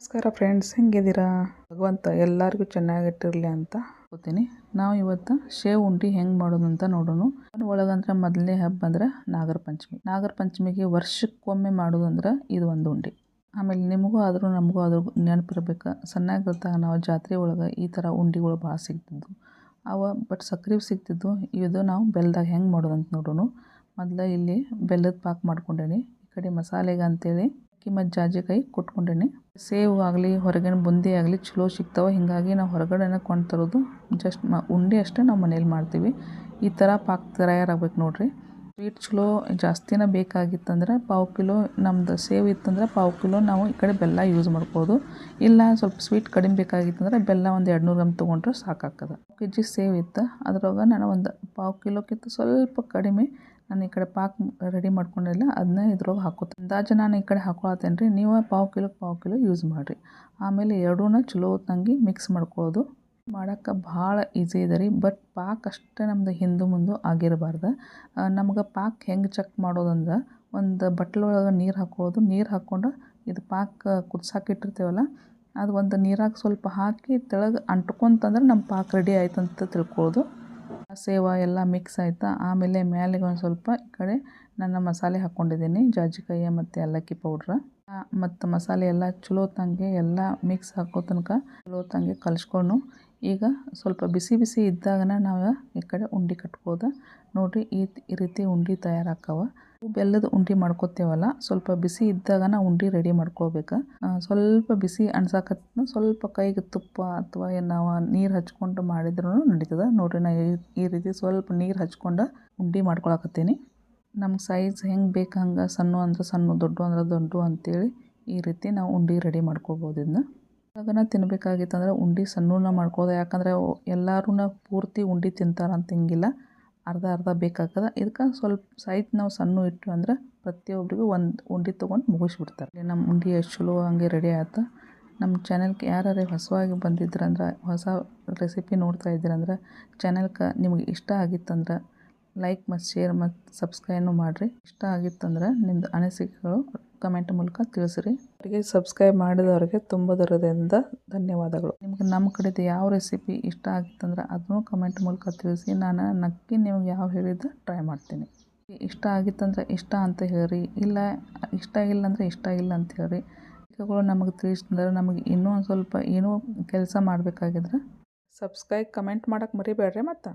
ನಮಸ್ಕಾರ ಫ್ರೆಂಡ್ಸ್, ಹೆಂಗಿದ್ದೀರಾ? ಭಗವಂತ ಎಲ್ಲರಿಗೂ ಚೆನ್ನಾಗಿಟ್ಟಿರಲಿ ಅಂತ ಹೋಗ್ತೀನಿ. ನಾವು ಇವತ್ತು ಶೇವ್ ಉಂಡೆ ಹೆಂಗೆ ಮಾಡೋದು ಅಂತ ನೋಡೋಣ. ಒಳಗಂದ್ರೆ ಮೊದಲನೇ ಹಬ್ಬ ಅಂದ್ರೆ ನಾಗರ ಪಂಚಮಿ. ನಾಗರ ಪಂಚಮಿಗೆ ವರ್ಷಕ್ಕೊಮ್ಮೆ ಮಾಡೋದು ಅಂದ್ರೆ ಇದು ಒಂದು ಉಂಡೆ. ಆಮೇಲೆ ನಿಮಗೂ ಆದರೂ ನಮಗೂ ಆದರೂ ನೆನಪಿರ್ಬೇಕು, ಸಣ್ಣಾಗಿರ್ತಾಗ ನಾವು ಜಾತ್ರೆ ಒಳಗೆ ಈ ಥರ ಉಂಡೆಗಳು ಭಾಳ ಸಿಗ್ತಿದ್ವು. ಬಟ್ ಸಕ್ರೆ ಸಿಗ್ತಿದ್ವು. ಇದು ನಾವು ಬೆಲ್ಲದಾಗ ಹೆಂಗೆ ಮಾಡೋದು ಅಂತ ನೋಡೋಣ. ಮೊದಲು ಇಲ್ಲಿ ಬೆಲ್ಲದ ಪಾಕ ಮಾಡ್ಕೊಂಡೇನಿ. ಈ ಕಡೆ ಮಸಾಲೆಗೆ ಅಂತೇಳಿ ಅಕ್ಕಿ ಮತ್ತು ಜಾಜಿಕಾಯಿ ಕೊಟ್ಕೊಂಡೇನಿ. ಸೇವು ಆಗಲಿ ಹೊರಗಿನ ಬುಂದಿ ಆಗಲಿ ಚಲೋ ಸಿಗ್ತಾವೆ. ಹೀಗಾಗಿ ನಾವು ಹೊರಗಡೆನೇ ಕೊಂಡು ತರೋದು. ಜಸ್ಟ್ ಉಂಡೆ ಅಷ್ಟೇ ನಾವು ಮನೇಲಿ ಮಾಡ್ತೀವಿ. ಈ ಥರ ಪಾಕ ತಯಾರಾಗಬೇಕು ನೋಡಿರಿ. ಸ್ವೀಟ್ ಚಲೋ ಜಾಸ್ತಿನೇ ಬೇಕಾಗಿತ್ತಂದ್ರೆ ಪಾವು ಕಿಲೋ ನಮ್ದು ಸೇವು ಇತ್ತಂದ್ರೆ ಪಾವು ಕಿಲೋ ನಾವು ಈ ಕಡೆ ಬೆಲ್ಲ ಯೂಸ್ ಮಾಡ್ಬೋದು. ಇಲ್ಲ ಸ್ವಲ್ಪ ಸ್ವೀಟ್ ಕಡಿಮೆ ಬೇಕಾಗಿತ್ತಂದ್ರೆ ಬೆಲ್ಲ ಒಂದು 200 ಗ್ರಾಮ್ ತೊಗೊಂಡ್ರೆ ಸಾಕಾಗ್ತದೆ. ಕೆಜಿ ಸೇವು ಇತ್ತು, ಅದ್ರೊಳಗೆ ನಾನು ಒಂದು ಪಾವು ಕಿಲೋಕ್ಕಿಂತ ಸ್ವಲ್ಪ ಕಡಿಮೆ ನಾನು ಈ ಕಡೆ ಪಾಕ ರೆಡಿ ಮಾಡ್ಕೊಂಡಿಲ್ಲ, ಅದನ್ನ ಇದ್ರೊಳಗೆ ಹಾಕೋತೀನಿ. ಅಂದಾಜು ನಾನು ಈ ಕಡೆ ಹಾಕೊಳತ್ತೇನೆ ರೀ. ನೀವು ಪಾವು ಕಿಲೋ ಯೂಸ್ ಮಾಡಿರಿ. ಆಮೇಲೆ ಎರಡೂ ಚಲೋ ತಂಗಿ ಮಿಕ್ಸ್ ಮಾಡ್ಕೊಳ್ಳೋದು. ಮಾಡೋಕ್ಕೆ ಭಾಳ ಈಸಿ ಇದೆ ರೀ. ಬಟ್ ಪಾಕ ಅಷ್ಟೇ ನಮ್ದು ಹಿಂದೆ ಮುಂದೆ ಆಗಿರಬಾರ್ದು. ನಮ್ಗೆ ಪಾಕ ಹೆಂಗೆ ಚೆಕ್ ಮಾಡೋದಂದ್ರೆ, ಒಂದು ಬಟ್ಲೊಳಗೆ ನೀರು ಹಾಕ್ಕೊಳ್ಳೋದು. ನೀರು ಹಾಕ್ಕೊಂಡು ಇದು ಪಾಕ ಕುದಿಸಾಕಿಟ್ಟಿರ್ತೀವಲ್ಲ, ಅದು ಒಂದು ನೀರಾಗ ಸ್ವಲ್ಪ ಹಾಕಿ ತೆಳಗೆ ಅಂಟ್ಕೊಂತಂದ್ರೆ ನಮ್ಮ ಪಾಕ ರೆಡಿ ಆಯ್ತು ಅಂತ ತಿಳ್ಕೊಳ್ಳೋದು. ಸೇವ ಎಲ್ಲ ಮಿಕ್ಸ್ ಆಯಿತಾ, ಆಮೇಲೆ ಮ್ಯಾಲೆಗೆ ಒಂದು ಸ್ವಲ್ಪ ಈ ಕಡೆ ನನ್ನ ಮಸಾಲೆ ಹಾಕ್ಕೊಂಡಿದ್ದೀನಿ, ಜಾಜಿಕಾಯಿ ಮತ್ತು ಏಲಕ್ಕಿ ಪೌಡ್ರ ಮತ್ತು ಮಸಾಲೆ ಎಲ್ಲ ಚಲೋ ತಂಗಿ ಎಲ್ಲ ಮಿಕ್ಸ್ ಹಾಕೋ ತನಕ ಚಲೋ ತಂಗಿ ಕಲಿಸ್ಕೊಂಡು ಈಗ ಸ್ವಲ್ಪ ಬಿಸಿ ಬಿಸಿ ಇದ್ದಾಗನ ನಾವು ಈ ಕಡೆ ಉಂಡೆ ಕಟ್ಬೋದು. ನೋಡಿರಿ, ಈ ರೀತಿ ಉಂಡೆ ತಯಾರಾಕ್ಕವ. ಬೆಲ್ಲದ ಉಂಡೆ ಮಾಡ್ಕೊತೇವಲ್ಲ, ಸ್ವಲ್ಪ ಬಿಸಿ ಇದ್ದಾಗ ನಾವು ಉಂಡೆ ರೆಡಿ ಮಾಡ್ಕೊಳ್ಬೇಕು. ಸ್ವಲ್ಪ ಬಿಸಿ ಅನ್ಸಾಕತ್ತ ಸ್ವಲ್ಪ ಕೈಗೆ ತುಪ್ಪ ಅಥವಾ ನಾವು ನೀರು ಹಚ್ಕೊಂಡು ಮಾಡಿದ್ರೂ ನಡೀತದೆ. ನೋಡಿರಿ, ನಾ ಈ ರೀತಿ ಸ್ವಲ್ಪ ನೀರು ಹಚ್ಕೊಂಡು ಉಂಡೆ ಮಾಡ್ಕೊಳಕತ್ತೀನಿ. ನಮ್ಗೆ ಸೈಜ್ ಹೆಂಗೆ ಬೇಕು ಹಂಗೆ, ಸಣ್ಣ ಅಂದ್ರೆ ಸಣ್ಣ, ದೊಡ್ಡ ಅಂದ್ರೆ ದೊಡ್ಡ ಅಂತೇಳಿ ಈ ರೀತಿ ನಾವು ಉಂಡೆ ರೆಡಿ ಮಾಡ್ಕೊಬೋದು. ಇದನ್ನ ಅದನ್ನು ತಿನ್ನಬೇಕಾಗಿತ್ತಂದ್ರೆ ಉಂಡೆ ಸಣ್ಣನ ಮಾಡ್ಕೋದು. ಯಾಕಂದರೆ ಎಲ್ಲರೂ ಪೂರ್ತಿ ಉಂಡೆ ತಿಂತಾರಂತ ಹಿಂಗಿಲ್ಲ, ಅರ್ಧ ಅರ್ಧ ಬೇಕಾಗ್ತದೆ. ಇದಕ್ಕೆ ಸ್ವಲ್ಪ ಸೈಜ್ ನಾವು ಸಣ್ಣ ಇಟ್ಟು ಅಂದ್ರೆ ಪ್ರತಿಯೊಬ್ಬರಿಗೂ ಒಂದು ಉಂಡೆ ತೊಗೊಂಡು ಮುಗಿಸ್ಬಿಡ್ತಾರೆ. ನಮ್ಮ ಉಂಡೆ ಎಷ್ಟು ಚಲೋ ಹಂಗೆ ರೆಡಿ ಆಯ್ತು. ನಮ್ಮ ಚಾನಲ್ಗೆ ಯಾರು ಹೊಸವಾಗಿ ಬಂದಿದ್ರಂದ್ರೆ, ಹೊಸ ರೆಸಿಪಿ ನೋಡ್ತಾ ಇದ್ದೀರಂದ್ರೆ ಚಾನಲ್ಗೆ ನಿಮಗೆ ಇಷ್ಟ ಆಗಿತ್ತಂದ್ರೆ ಲೈಕ್ ಮತ್ತು ಶೇರ್ ಮತ್ತು ಸಬ್ಸ್ಕ್ರೈಬ್ನು ಮಾಡಿರಿ. ಇಷ್ಟ ಆಗಿತ್ತಂದ್ರೆ ನಿಮ್ಮದು ಅನಿಸಿಕೆಗಳು ಕಮೆಂಟ್ ಮೂಲಕ ತಿಳಿಸ್ರಿ. ಅವರಿಗೆ ಸಬ್ಸ್ಕ್ರೈಬ್ ಮಾಡಿದವರಿಗೆ ತುಂಬ ಹೃದಯದಿಂದ ಧನ್ಯವಾದಗಳು. ನಿಮ್ಗೆ ನಮ್ಮ ಕಡೆದು ಯಾವ ರೆಸಿಪಿ ಇಷ್ಟ ಆಗಿತ್ತಂದ್ರೆ ಅದನ್ನು ಕಮೆಂಟ್ ಮೂಲಕ ತಿಳಿಸಿ. ನಾನು ನಕ್ಕಿ ನಿಮ್ಗೆ ಯಾವ ಹೇಳಿದ್ದು ಟ್ರೈ ಮಾಡ್ತೀನಿ. ಇಷ್ಟ ಆಗಿತ್ತಂದ್ರೆ ಇಷ್ಟ ಅಂತ ಹೇಳಿರಿ, ಇಲ್ಲ ಇಷ್ಟ ಇಲ್ಲ ಅಂದರೆ ಇಷ್ಟ ಇಲ್ಲ ಅಂತ ಹೇಳಿರಿ. ಇದಗಳು ನಮಗೆ ತಿಳಿಸಿದ್ರೆ ನಮಗೆ ಇನ್ನೂ ಒಂದು ಸ್ವಲ್ಪ ಏನೋ ಕೆಲಸ ಮಾಡಬೇಕಾಗಿದ್ರೆ ಸಬ್ಸ್ಕ್ರೈಬ್ ಕಮೆಂಟ್ ಮಾಡೋಕ್ಕೆ ಮರಿಬೇಡ್ರಿ. ಮತ್ತು